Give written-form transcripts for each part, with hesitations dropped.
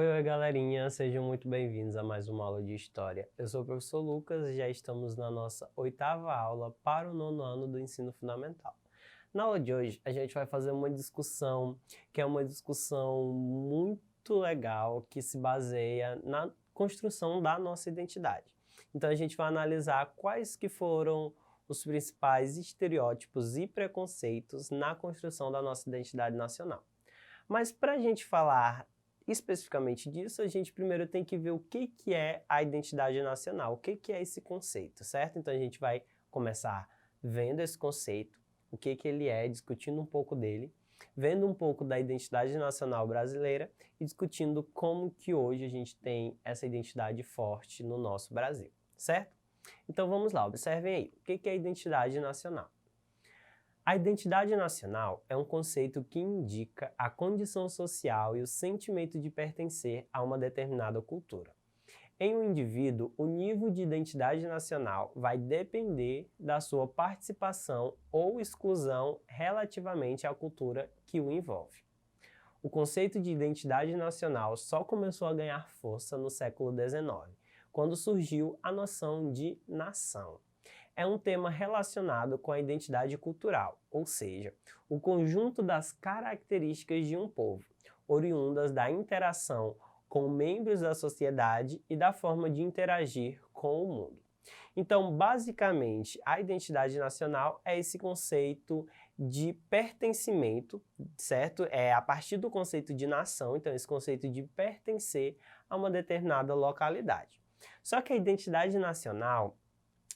Oi, galerinha, sejam muito bem-vindos a mais uma aula de História. Eu sou o professor Lucas e já estamos na nossa 8ª aula para o 9º ano do ensino fundamental. Na aula de hoje, a gente vai fazer uma discussão, que é uma discussão muito legal, que se baseia na construção da nossa identidade. Então a gente vai analisar quais que foram os principais estereótipos e preconceitos na construção da nossa identidade nacional. Mas para a gente falar especificamente disso, a gente primeiro tem que ver o que é a identidade nacional, o que é esse conceito, certo? Então a gente vai começar vendo esse conceito, o que ele é, discutindo um pouco dele, vendo um pouco da identidade nacional brasileira e discutindo como que hoje a gente tem essa identidade forte no nosso Brasil, certo? Então vamos lá, observem aí, o que é a identidade nacional? A identidade nacional é um conceito que indica a condição social e o sentimento de pertencer a uma determinada cultura. Em um indivíduo, o nível de identidade nacional vai depender da sua participação ou exclusão relativamente à cultura que o envolve. O conceito de identidade nacional só começou a ganhar força no século XIX, quando surgiu a noção de nação. É um tema relacionado com a identidade cultural, ou seja, o conjunto das características de um povo, oriundas da interação com membros da sociedade e da forma de interagir com o mundo. Então, basicamente, a identidade nacional é esse conceito de pertencimento, certo? É a partir do conceito de nação, então esse conceito de pertencer a uma determinada localidade. Só que a identidade nacional,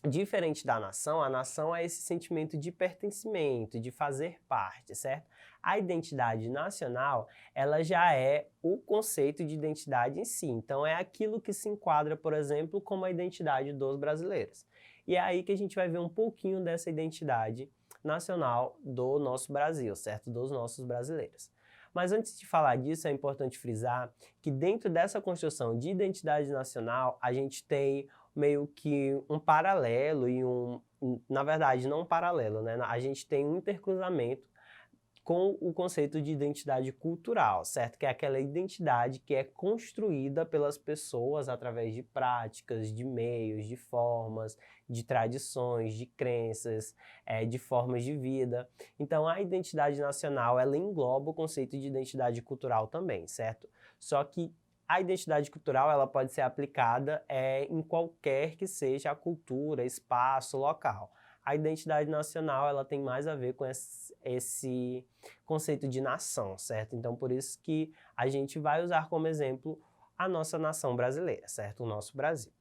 diferente da nação, a nação é esse sentimento de pertencimento, de fazer parte, certo? A identidade nacional, ela já é o conceito de identidade em si. Então, é aquilo que se enquadra, por exemplo, como a identidade dos brasileiros. E é aí que a gente vai ver um pouquinho dessa identidade nacional do nosso Brasil, certo? Dos nossos brasileiros. Mas antes de falar disso, é importante frisar que dentro dessa construção de identidade nacional, a gente tem meio que um paralelo na verdade, não um paralelo, né? A gente tem um intercruzamento com o conceito de identidade cultural, certo? Que é aquela identidade que é construída pelas pessoas através de práticas, de meios, de formas, de tradições, de crenças, de formas de vida. Então, a identidade nacional, ela engloba o conceito de identidade cultural também, certo? Só que a identidade cultural, ela pode ser aplicada em qualquer que seja a cultura, espaço, local. A identidade nacional, ela tem mais a ver com esse conceito de nação, certo? Então, por isso que a gente vai usar como exemplo a nossa nação brasileira, certo? O nosso Brasil.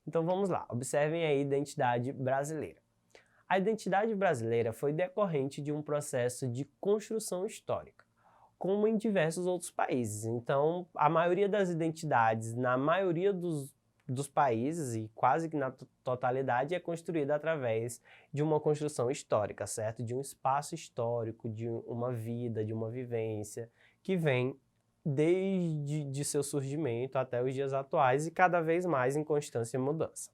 Então, vamos lá. Observem aí a identidade brasileira. A identidade brasileira foi decorrente de um processo de construção histórica, como em diversos outros países. Então, a maioria das identidades, na maioria dos países, e quase que na totalidade, é construída através de uma construção histórica, certo? De um espaço histórico, de uma vida, de uma vivência, que vem desde seu surgimento até os dias atuais e cada vez mais em constância e mudança.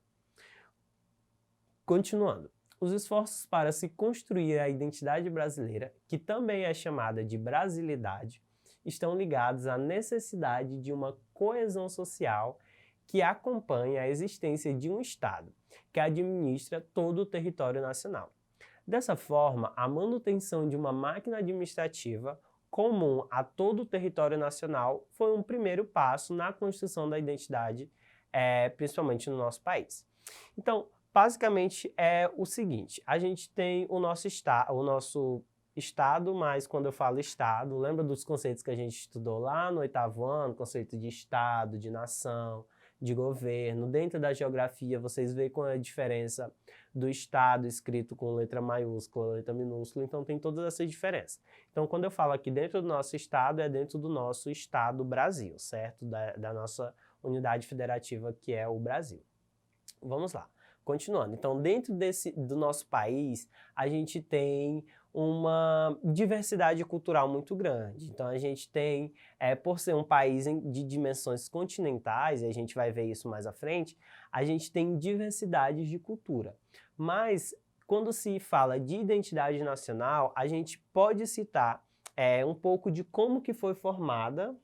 Continuando. Os esforços para se construir a identidade brasileira, que também é chamada de brasilidade, estão ligados à necessidade de uma coesão social que acompanha a existência de um Estado, que administra todo o território nacional. Dessa forma, a manutenção de uma máquina administrativa comum a todo o território nacional foi um primeiro passo na construção da identidade, principalmente no nosso país. Então, basicamente é o seguinte, a gente tem o nosso estado, mas quando eu falo estado, lembra dos conceitos que a gente estudou lá no 8º ano, conceito de estado, de nação, de governo. Dentro da geografia, vocês veem qual é a diferença do estado escrito com letra maiúscula, letra minúscula, então tem todas essas diferenças. Então, quando eu falo aqui dentro do nosso estado, é dentro do nosso estado Brasil, certo? Da nossa unidade federativa, que é o Brasil. Vamos lá. Continuando, então dentro do nosso país, a gente tem uma diversidade cultural muito grande. Então a gente tem, por ser um país de dimensões continentais, e a gente vai ver isso mais à frente, a gente tem diversidades de cultura. Mas quando se fala de identidade nacional, a gente pode citar um pouco de como que foi formada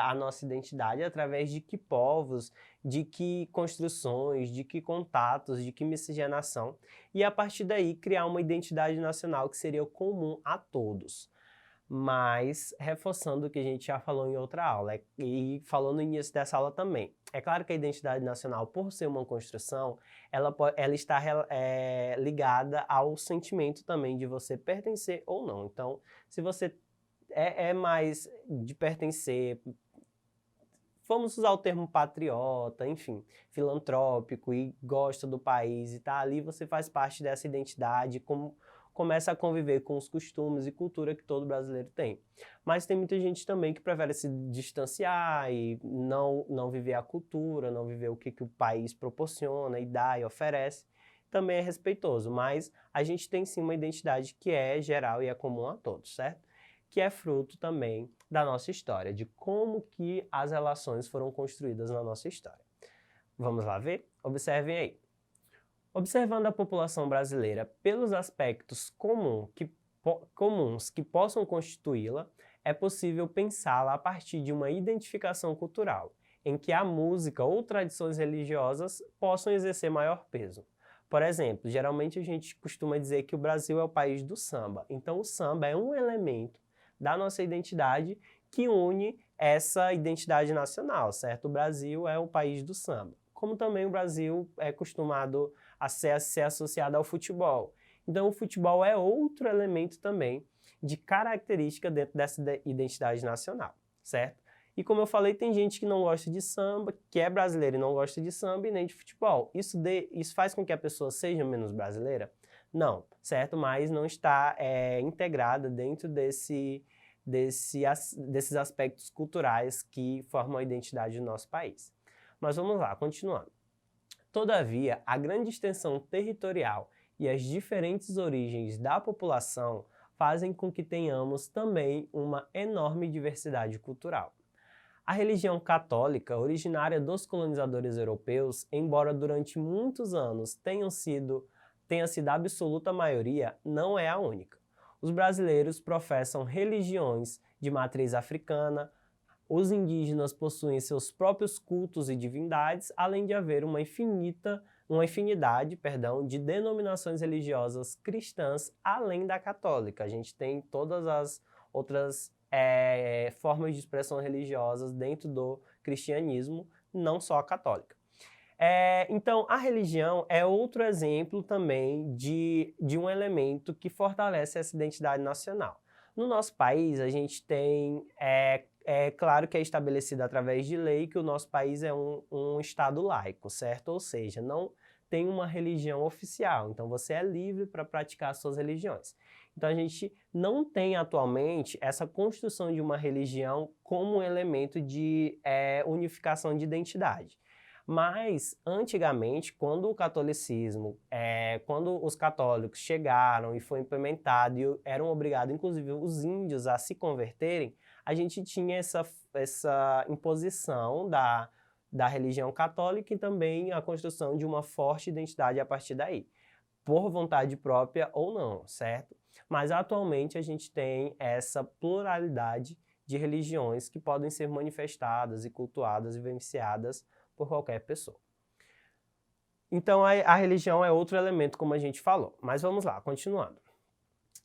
a nossa identidade, através de que povos, de que construções, de que contatos, de que miscigenação, e a partir daí criar uma identidade nacional que seria comum a todos. Mas reforçando o que a gente já falou em outra aula, e falou no início dessa aula também. É claro que a identidade nacional, por ser uma construção, ela está ligada ao sentimento também de você pertencer ou não. Então, se você é mais de pertencer, vamos usar o termo patriota, enfim, filantrópico e gosta do país e tá ali, você faz parte dessa identidade, começa a conviver com os costumes e cultura que todo brasileiro tem. Mas tem muita gente também que prefere se distanciar e não viver a cultura, não viver o que o país proporciona e dá e oferece. Também é respeitoso, mas a gente tem sim uma identidade que é geral e é comum a todos, certo? Que é fruto também da nossa história, de como que as relações foram construídas na nossa história. Vamos lá ver? Observem aí. Observando a população brasileira pelos aspectos comuns que possam constituí-la, é possível pensá-la a partir de uma identificação cultural, em que a música ou tradições religiosas possam exercer maior peso. Por exemplo, geralmente a gente costuma dizer que o Brasil é o país do samba, então o samba é um elemento da nossa identidade que une essa identidade nacional, certo? O Brasil é o país do samba, como também o Brasil é acostumado a ser associado ao futebol. Então o futebol é outro elemento também de característica dentro dessa identidade nacional, certo? E como eu falei, tem gente que não gosta de samba, que é brasileira e não gosta de samba e nem de futebol. Isso faz com que a pessoa seja menos brasileira? Não, certo? Mas não está integrada dentro desses aspectos culturais que formam a identidade do nosso país. Mas vamos lá, continuando. Todavia, a grande extensão territorial e as diferentes origens da população fazem com que tenhamos também uma enorme diversidade cultural. A religião católica, originária dos colonizadores europeus, embora durante muitos anos tenha sido a absoluta maioria, não é a única. Os brasileiros professam religiões de matriz africana, os indígenas possuem seus próprios cultos e divindades, além de haver uma infinidade de denominações religiosas cristãs além da católica. A gente tem todas as outras formas de expressão religiosas dentro do cristianismo, não só a católica. Então, a religião é outro exemplo também de um elemento que fortalece essa identidade nacional. No nosso país, a gente tem, claro que é estabelecido através de lei que o nosso país é um estado laico, certo? Ou seja, não tem uma religião oficial, então você é livre para praticar as suas religiões. Então a gente não tem atualmente essa construção de uma religião como um elemento de unificação de identidade. Mas, antigamente, quando o catolicismo, quando os católicos chegaram e foi implementado e eram obrigados, inclusive, os índios a se converterem, a gente tinha essa imposição da religião católica e também a construção de uma forte identidade a partir daí, por vontade própria ou não, certo? Mas, atualmente, a gente tem essa pluralidade de religiões que podem ser manifestadas e cultuadas e vivenciadas por qualquer pessoa. Então, a religião é outro elemento, como a gente falou. Mas vamos lá, continuando.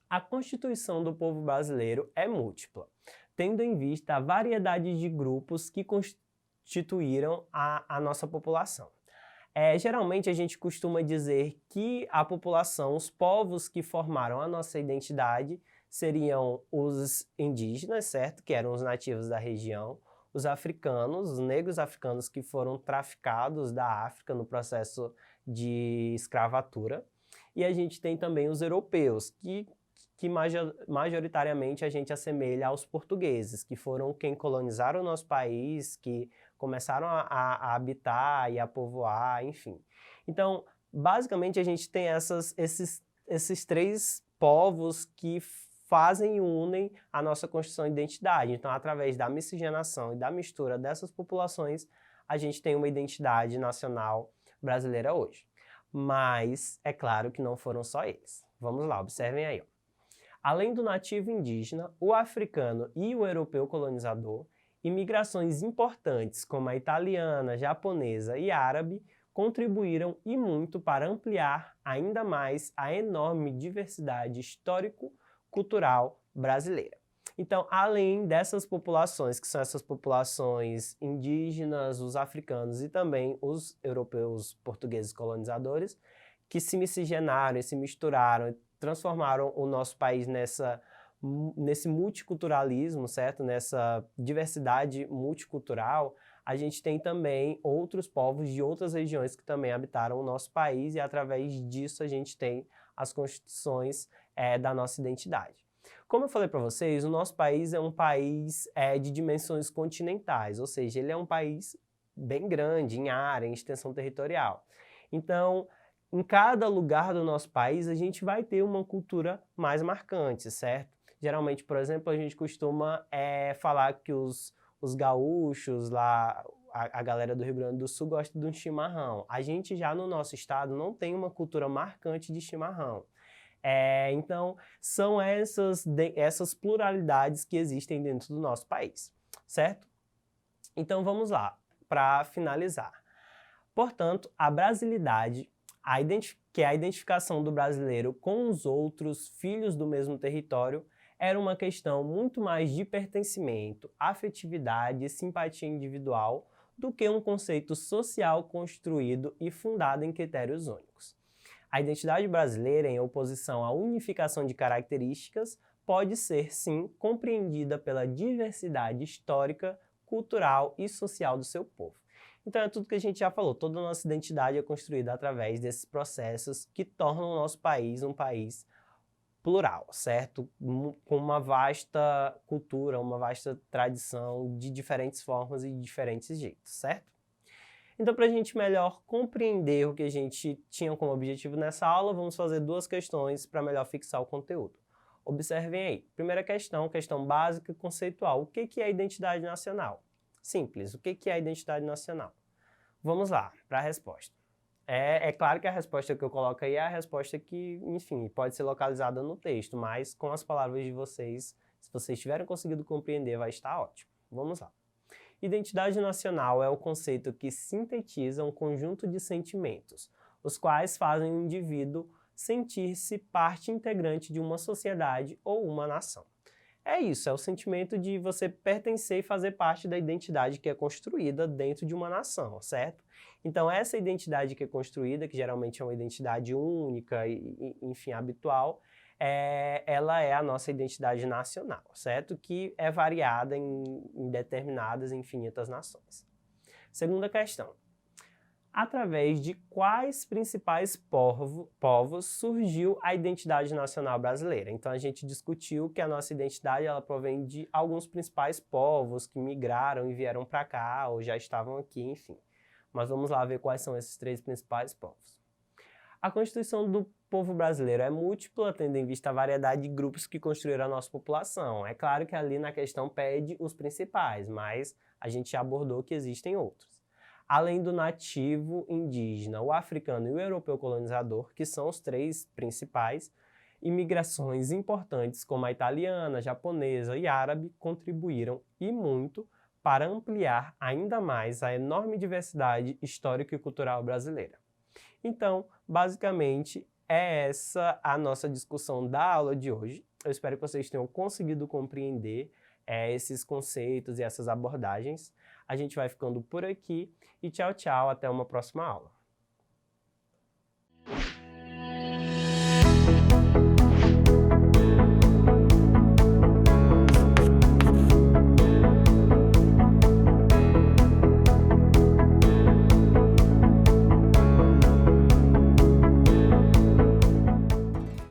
A constituição do povo brasileiro é múltipla, tendo em vista a variedade de grupos que constituíram a nossa população. Geralmente, a gente costuma dizer que a população, os povos que formaram a nossa identidade, seriam os indígenas, certo? Que eram os nativos da região, os africanos, os negros africanos que foram traficados da África no processo de escravatura. E a gente tem também os europeus, que majoritariamente a gente assemelha aos portugueses, que foram quem colonizaram o nosso país, que começaram a habitar e a povoar, enfim. Então, basicamente, a gente tem esses três povos que fazem e unem a nossa construção de identidade. Então, através da miscigenação e da mistura dessas populações, a gente tem uma identidade nacional brasileira hoje. Mas é claro que não foram só eles. Vamos lá, observem aí. Além do nativo indígena, o africano e o europeu colonizador, imigrações importantes como a italiana, japonesa e árabe contribuíram e muito para ampliar ainda mais a enorme diversidade histórico-cultural brasileira. Então, além dessas populações, que são essas populações indígenas, os africanos e também os europeus portugueses colonizadores, que se miscigenaram e se misturaram, transformaram o nosso país nesse multiculturalismo, certo? Nessa diversidade multicultural, a gente tem também outros povos de outras regiões que também habitaram o nosso país e através disso a gente tem as constituições da nossa identidade. Como eu falei para vocês, o nosso país é um país de dimensões continentais, ou seja, ele é um país bem grande em área, em extensão territorial. Então, em cada lugar do nosso país, a gente vai ter uma cultura mais marcante, certo? Geralmente, por exemplo, a gente costuma falar que os gaúchos lá, a galera do Rio Grande do Sul gosta de um chimarrão. A gente já no nosso estado não tem uma cultura marcante de chimarrão. Então, são essas pluralidades que existem dentro do nosso país, certo? Então, vamos lá, para finalizar. Portanto, a brasilidade, que é a identificação do brasileiro com os outros filhos do mesmo território, era uma questão muito mais de pertencimento, afetividade e simpatia individual do que um conceito social construído e fundado em critérios únicos. A identidade brasileira, em oposição à unificação de características, pode ser, sim, compreendida pela diversidade histórica, cultural e social do seu povo. Então é tudo que a gente já falou, toda a nossa identidade é construída através desses processos que tornam o nosso país um país plural, certo? Com uma vasta cultura, uma vasta tradição de diferentes formas e de diferentes jeitos, certo? Então, para a gente melhor compreender o que a gente tinha como objetivo nessa aula, vamos fazer duas questões para melhor fixar o conteúdo. Observem aí. Primeira questão, questão básica e conceitual. O que é a identidade nacional? Simples. O que é a identidade nacional? Vamos lá, para a resposta. É claro que a resposta que eu coloco aí é a resposta que, enfim, pode ser localizada no texto, mas com as palavras de vocês, se vocês tiverem conseguido compreender, vai estar ótimo. Vamos lá. Identidade nacional é o conceito que sintetiza um conjunto de sentimentos, os quais fazem o indivíduo sentir-se parte integrante de uma sociedade ou uma nação. É isso, é o sentimento de você pertencer e fazer parte da identidade que é construída dentro de uma nação, certo? Então essa identidade que é construída, que geralmente é uma identidade única e enfim, habitual, ela é a nossa identidade nacional, certo? Que é variada em determinadas e infinitas nações. Segunda questão. Através de quais principais povos surgiu a identidade nacional brasileira? Então a gente discutiu que a nossa identidade ela provém de alguns principais povos que migraram e vieram para cá ou já estavam aqui, enfim. Mas vamos lá ver quais são esses três principais povos. A constituição do povo brasileiro é múltipla, tendo em vista a variedade de grupos que construíram a nossa população. É claro que ali na questão pede os principais, mas a gente já abordou que existem outros. Além do nativo indígena, o africano e o europeu colonizador, que são os três principais, imigrações importantes como a italiana, japonesa e árabe contribuíram e muito para ampliar ainda mais a enorme diversidade histórica e cultural brasileira. Então, basicamente, é essa a nossa discussão da aula de hoje. Eu espero que vocês tenham conseguido compreender esses conceitos e essas abordagens. A gente vai ficando por aqui e tchau, tchau, até uma próxima aula.